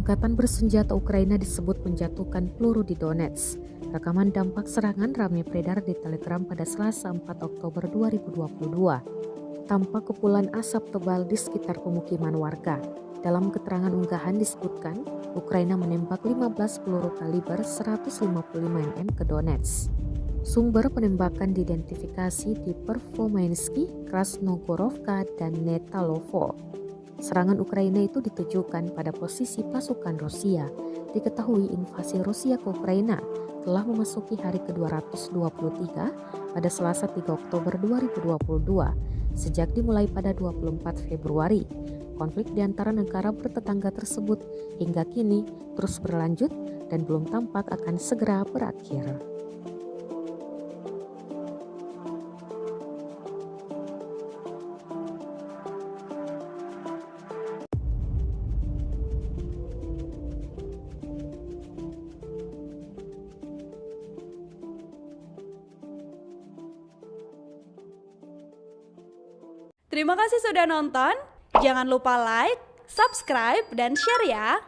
Angkatan bersenjata Ukraina disebut menjatuhkan peluru di Donetsk. Rekaman dampak serangan ramai beredar di Telegram pada Selasa 4 Oktober 2022. Tampak kepulan asap tebal di sekitar pemukiman warga. Dalam keterangan unggahan disebutkan, Ukraina menembak 15 peluru kaliber 155 mm ke Donetsk. Sumber penembakan diidentifikasi di Pervomainski, Krasnogorovka, dan Netalovo. Serangan Ukraina itu ditujukan pada posisi pasukan Rusia. Diketahui invasi Rusia ke Ukraina telah memasuki hari ke-223 pada Selasa 3 Oktober 2022 sejak dimulai pada 24 Februari. Konflik di antara negara bertetangga tersebut hingga kini terus berlanjut dan belum tampak akan segera berakhir. Terima kasih sudah nonton. Jangan lupa like, subscribe, dan share ya.